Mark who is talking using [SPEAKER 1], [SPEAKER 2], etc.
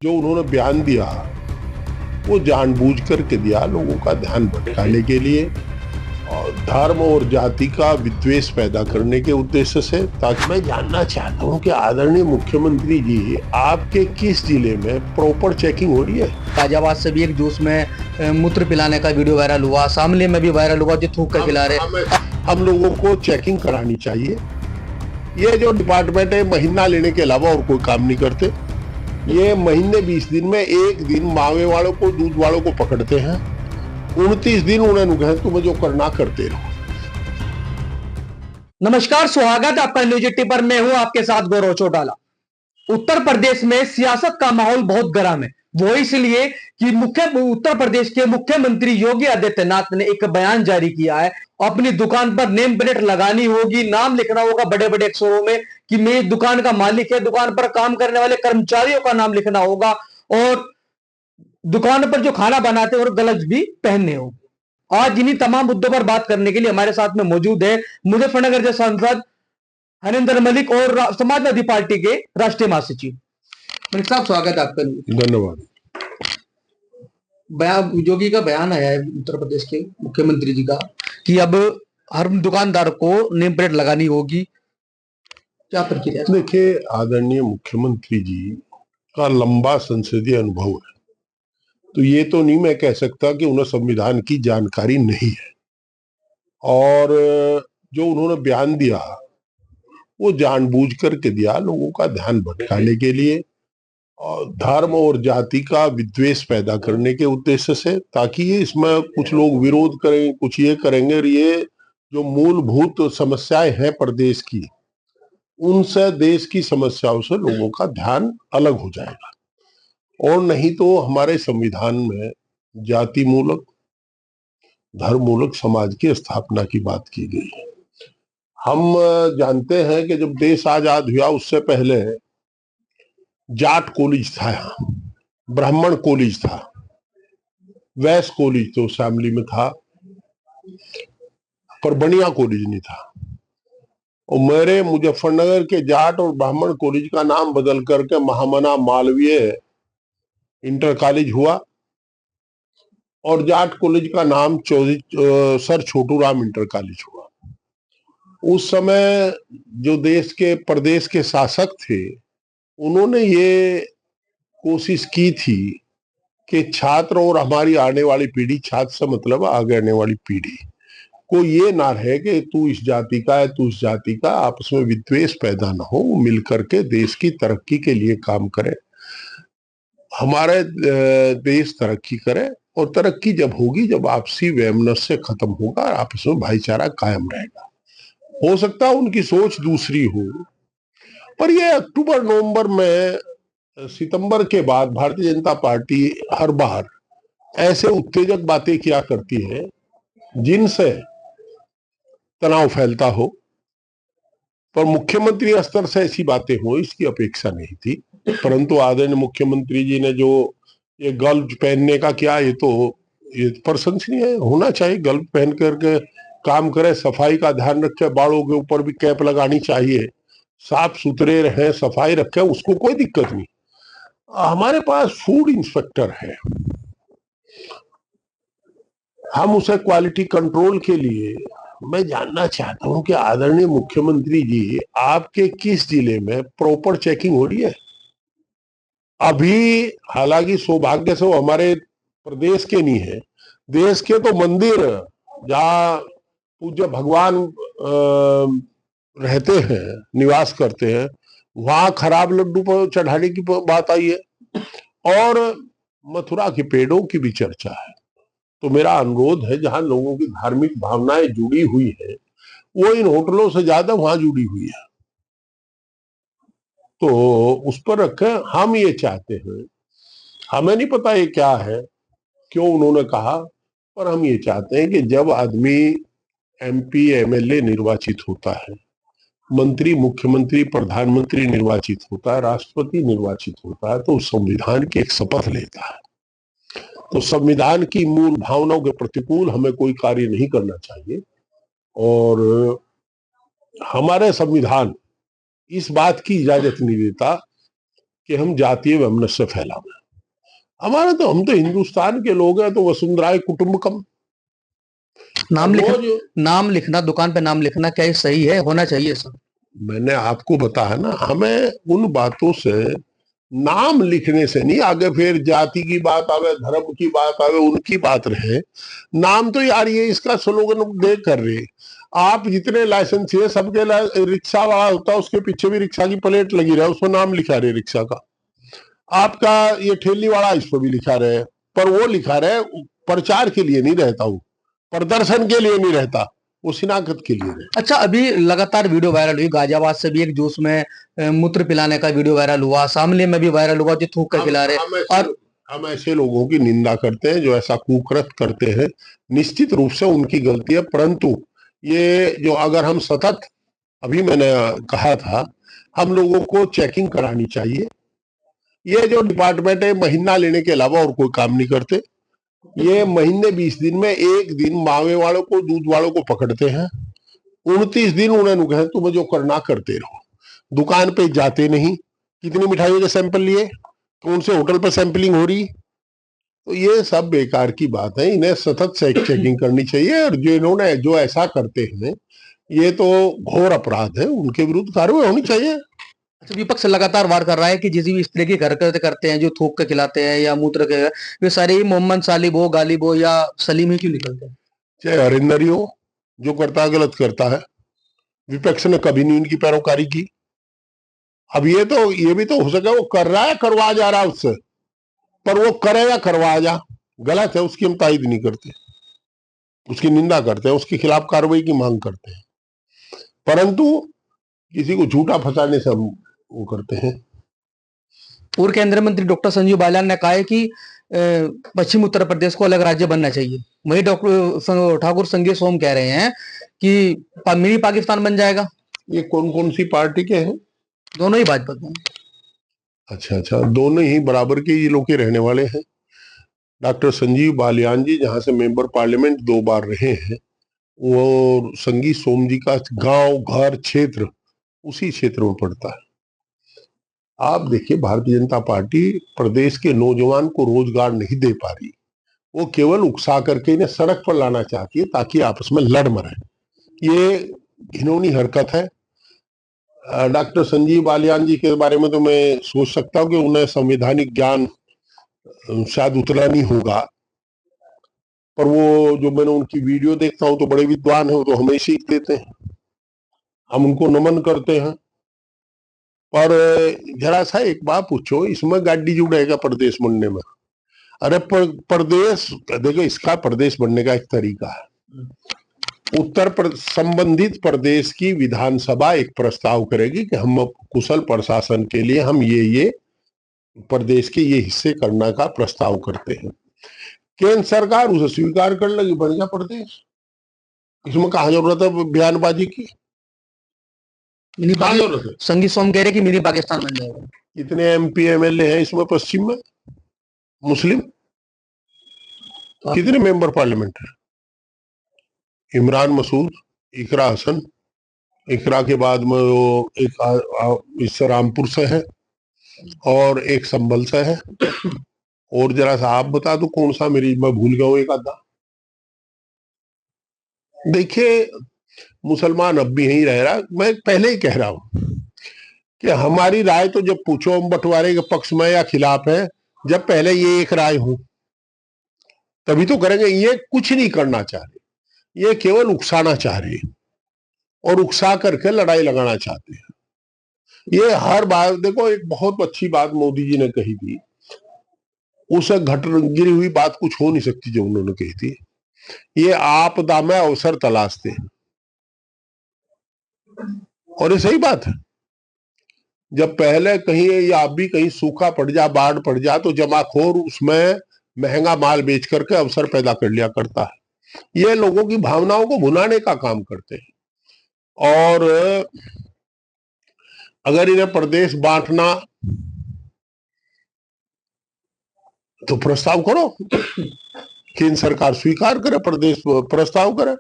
[SPEAKER 1] जो उन्होंने बयान दिया वो जानबूझ करके दिया लोगों का ध्यान भटकाने के लिए और धर्म और जाति का विद्वेष पैदा करने के उद्देश्य से। ताकि मैं जानना चाहता हूं कि आदरणीय मुख्यमंत्री जी आपके किस जिले में प्रॉपर चेकिंग हो रही है।
[SPEAKER 2] गाजियाबाद से भी एक जूस में मूत्र पिलाने का वीडियो वायरल हुआ, शामली में भी वायरल हुआ जो थूक कर पिला रहे।
[SPEAKER 1] हम लोगों को चेकिंग करानी चाहिए। ये जो डिपार्टमेंट है महीना लेने के अलावा और कोई काम नहीं करते। ये महीने 20 दिन में एक दिन मावे वालों को दूध वालों को पकड़ते हैं, 29 दिन उन्हें कहे तुम्हें जो करना करते रहो।
[SPEAKER 2] नमस्कार, स्वागत है आपका न्यूज 80 पर। मैं हूं आपके साथ गौरव चौटाला। उत्तर प्रदेश में सियासत का माहौल बहुत गर्म है, वो इसलिए कि उत्तर प्रदेश के मुख्यमंत्री योगी आदित्यनाथ ने एक बयान जारी किया है। अपनी दुकान पर नेम प्लेट लगानी होगी, नाम लिखना होगा बड़े बड़े अक्षरों में कि मैं दुकान का मालिक है, दुकान पर काम करने वाले कर्मचारियों का नाम लिखना होगा और दुकान पर जो खाना बनाते हैं और ग्लव्स भी पहनने हो। आज इन्हीं तमाम मुद्दों पर बात करने के लिए हमारे साथ में मौजूद है मुजफ्फरनगर के सांसद हरिंदर मलिक और समाजवादी पार्टी के राष्ट्रीय महासचिव। मलिक साहब, स्वागत है आपका।
[SPEAKER 1] धन्यवाद।
[SPEAKER 2] बयान योगी का बयान आया है उत्तर प्रदेश के मुख्यमंत्री जी का कि अब हर दुकानदार को नेम प्लेट लगानी होगी, क्या प्रक्रिया?
[SPEAKER 1] देखिए, आदरणीय मुख्यमंत्री जी का लंबा संसदीय अनुभव है, तो ये तो नहीं मैं कह सकता कि उन्हें संविधान की जानकारी नहीं है। और जो उन्होंने बयान दिया वो जानबूझ करके दिया लोगों का ध्यान भटकाने के लिए और धर्म और जाति का विद्वेष पैदा करने के उद्देश्य से, ताकि ये इसमें कुछ लोग विरोध करें, कुछ ये करेंगे और ये जो मूलभूत समस्याएं हैं प्रदेश की, उनसे देश की समस्याओं से लोगों का ध्यान अलग हो जाएगा। और नहीं तो हमारे संविधान में जाति मूलक धर्म मूलक समाज की स्थापना की बात की गई है। हम जानते हैं कि जब देश आजाद हुआ उससे पहले जाट कॉलेज था, यहाँ ब्राह्मण कॉलेज था, वैश्य कॉलेज तो शामली में था, पर बनिया कॉलेज नहीं था। और मेरे मुजफ्फरनगर के जाट और ब्राह्मण कॉलेज का नाम बदल करके महामना मालवीय इंटर कॉलेज हुआ और जाट कॉलेज का नाम sir Chhotu Ram inter college हुआ। उस समय जो देश के प्रदेश के शासक थे उन्होंने ये कोशिश की थी कि छात्र और हमारी आने वाली पीढ़ी, छात्र से मतलब आगे आने वाली पीढ़ी को ये ना रहे कि तू इस जाति का है तू इस जाति का, आपस में विद्वेष पैदा ना हो, मिलकर के देश की तरक्की के लिए काम करें, हमारे देश तरक्की करे। और तरक्की जब होगी जब आपसी वैमनस्य खत्म होगा, आपस में भाईचारा कायम रहेगा। हो सकता है उनकी सोच दूसरी हो, पर ये अक्टूबर नवंबर में सितंबर के बाद भारतीय जनता पार्टी हर बार ऐसे उत्तेजक बातें किया करती है जिनसे तनाव फैलता हो, पर मुख्यमंत्री स्तर से ऐसी बातें हो इसकी अपेक्षा नहीं थी। परंतु आदरणीय मुख्यमंत्री जी ने जो ये ग्लव्स पहनने का किया, ये प्रशंसनीय है, होना चाहिए। ग्लव्स पहन करके काम करे, सफाई का ध्यान रखे, बालों के ऊपर भी कैप लगानी चाहिए, साफ सुथरे रहे, सफाई रखे, उसको कोई दिक्कत नहीं। हमारे पास फूड इंस्पेक्टर है, हम उसे क्वालिटी कंट्रोल के लिए मैं जानना चाहता हूं कि आदरणीय मुख्यमंत्री जी आपके किस जिले में प्रॉपर चेकिंग हो रही है। अभी हालांकि सौभाग्य से वो हमारे प्रदेश के नहीं है, देश के तो मंदिर जहाँ पूज्य भगवान रहते हैं, निवास करते हैं, वहां खराब लड्डू पर चढ़ाने की बात आई है और मथुरा के पेड़ों की भी चर्चा है। तो मेरा अनुरोध है, जहां लोगों की धार्मिक भावनाएं जुड़ी हुई है वो इन होटलों से ज्यादा वहां जुड़ी हुई है, तो उस पर रखें। हम ये चाहते हैं, हमें नहीं पता ये क्या है, क्यों उन्होंने कहा, पर हम ये चाहते हैं कि जब आदमी एमपी एमएलए निर्वाचित होता है, मंत्री मुख्यमंत्री प्रधानमंत्री निर्वाचित होता है, राष्ट्रपति निर्वाचित होता है, तो संविधान की एक शपथ लेता है। तो संविधान की मूल भावनाओं के प्रतिकूल हमें कोई कार्य नहीं करना चाहिए। और हमारे संविधान इस बात की इजाजत नहीं देता कि हम जातीय वैमनस्य फैलावे। हमारा तो, हम तो हिंदुस्तान के लोग हैं, तो वसुंधराय कुटुंबकम।
[SPEAKER 2] नाम लिखना दुकान पे नाम लिखना क्या ये सही है? होना चाहिए सर।
[SPEAKER 1] मैंने आपको बताया ना, हमें उन बातों से, नाम लिखने से नहीं, आगे फिर जाति की बात आवे, धर्म की बात आवे, उनकी बात रहे। नाम तो यार ये इसका स्लोगन दे कर रहे, आप जितने लाइसेंस है सबके, रिक्शा वाला होता है उसके पीछे भी रिक्शा की प्लेट लगी रहे, उसमें नाम लिखा रहे रिक्शा का। आपका ये ठेली वाला, इस पर भी लिखा रहे, पर वो लिखा रहे प्रचार के लिए नहीं रहता, वो प्रदर्शन के लिए नहीं रहता, वो शिनाख्त के लिए रहता।
[SPEAKER 2] अच्छा, अभी लगातार वीडियो वायरल हुई, गाजियाबाद से भी एक जूस में मूत्र पिलाने का वीडियो वायरल हुआ, शामली में भी वायरल हुआ जो थूक कर खिला रहे। और
[SPEAKER 1] हम ऐसे लोगों की निंदा करते हैं जो ऐसा कुकृत्य करते हैं, निश्चित रूप से उनकी गलती है, परंतु ये जो, अगर हम सतत, अभी मैंने कहा था, हम लोगों को चेकिंग करानी चाहिए। ये जो डिपार्टमेंट है महीना लेने के अलावा और कोई काम नहीं करते। ये महीने 20 दिन में एक दिन मावे वालों को, दूध वालों को पकड़ते हैं, 29 दिन उन्हें कहे तुम जो करना करते रहो, दुकान पे जाते नहीं। कितनी मिठाइयों के सैंपल लिए, कौन से होटल पर सैंपलिंग हो रही, तो ये सब बेकार की बात है। इन्हें सतत चेकिंग करनी चाहिए, और जो इन्होंने जो ऐसा करते हैं ये तो घोर अपराध है, उनके विरुद्ध कार्रवाई होनी चाहिए।
[SPEAKER 2] अच्छा, विपक्ष लगातार वार कर रहा है कि जिस भी इस तरह की हरकतें करते हैं, जो थूक के खिलाते हैं या मूत्र के, वे सारे ही मोहम्मद सालिब हो, गालिब हो या सलीम ही क्यों निकलते हैं?
[SPEAKER 1] चाहे हरिंदर ही हो, जो करता है गलत करता है। विपक्ष ने कभी नहीं उनकी पैरोकारी की। अब ये भी तो हो सके वो कर रहा है, करवा जा रहा है उससे, पर वो करे या करवा जा, गलत है, उसकी हम तायद नहीं करते, उसकी निंदा करते हैं, उसके खिलाफ कार्रवाई की मांग करते हैं, परंतु किसी को झूठा फंसाने से हम वो करते हैं।
[SPEAKER 2] पूर्व केंद्रीय मंत्री डॉक्टर संजीव बालियान ने कहा है कि पश्चिम उत्तर प्रदेश को अलग राज्य बनना चाहिए। वही डॉक्टर ठाकुर संजय सोम कह रहे हैं कि मिनी पाकिस्तान बन जाएगा।
[SPEAKER 1] ये कौन कौन सी पार्टी के हैं?
[SPEAKER 2] दोनों ही भाजपा के हैं।
[SPEAKER 1] अच्छा अच्छा, दोनों ही बराबर के ये लोग के रहने वाले हैं। डॉक्टर संजीव बालियान जी जहां से मेंबर पार्लियामेंट 2 बार रहे हैं, वो संगीत सोम जी का गांव, घर, क्षेत्र उसी क्षेत्र में पड़ता है। आप देखिए, भारतीय जनता पार्टी प्रदेश के नौजवान को रोजगार नहीं दे पा रही, वो केवल उकसा करके इन्हें सड़क पर लाना चाहती है ताकि आपस में लड़ मरे। ये घिनौनी हरकत है। डॉक्टर संजीव बालियान जी के बारे में तो मैं सोच सकता हूँ कि उन्हें संवैधानिक ज्ञान शायद उतना नहीं होगा, पर वो जो मैंने उनकी वीडियो देखता हूँ तो बड़े विद्वान है, वो तो हमें ही सीख देते हैं, हम उनको नमन करते हैं। पर जरा सा एक बात पूछो, इसमें गाड़ी जुड़ेगा प्रदेश बनने में? अरे प्रदेश देखो, इसका प्रदेश बनने का एक तरीका है। संबंधित प्रदेश की विधानसभा एक प्रस्ताव करेगी कि हम कुशल प्रशासन के लिए हम ये प्रदेश के ये हिस्से करने का प्रस्ताव करते हैं। केंद्र सरकार उसे स्वीकार कर लेगी, बन गया प्रदेश। इसमें कहा जरूरत है बयानबाजी की? कहा जरूरत है?
[SPEAKER 2] संगीत सोम कह रहे कि मिनी पाकिस्तान बन जाएगा।
[SPEAKER 1] कितने एमपी एमएलए हैं इसमें पश्चिम में मुस्लिम? कितने मेंबर पार्लियामेंट है? इमरान मसूद, इकरा हसन, इकरा के बाद में वो एक इस रामपुर से है और एक संभल से है, और जरा सा आप बता दो कौन सा, मेरी मैं भूल गया हूँ एक आधा। देखिए, मुसलमान अब भी यही रह रहा। मैं पहले ही कह रहा हूं कि हमारी राय तो जब पूछो हम बंटवारे के पक्ष में या खिलाफ है, जब पहले ये एक राय हो तभी तो करेंगे। ये कुछ नहीं करना चाह रहे, ये केवल उकसाना चाह रहे और उकसा करके लड़ाई लगाना चाहते हैं। ये हर बार देखो, एक बहुत अच्छी बात मोदी जी ने कही थी, उसे गिरी हुई बात कुछ हो नहीं सकती जो उन्होंने कही थी, ये आपदा में अवसर तलाशते हैं, और ये सही बात है। जब पहले कहीं या अब भी कहीं सूखा पड़ जा, बाढ़ पड़ जा, तो जमाखोर उसमें महंगा माल बेच करके अवसर पैदा कर लिया करता है। ये लोगों की भावनाओं को भुनाने का काम करते हैं, और अगर इन्हें प्रदेश बांटना तो प्रस्ताव करो, केंद्र सरकार स्वीकार करे, प्रदेश प्रस्ताव करे।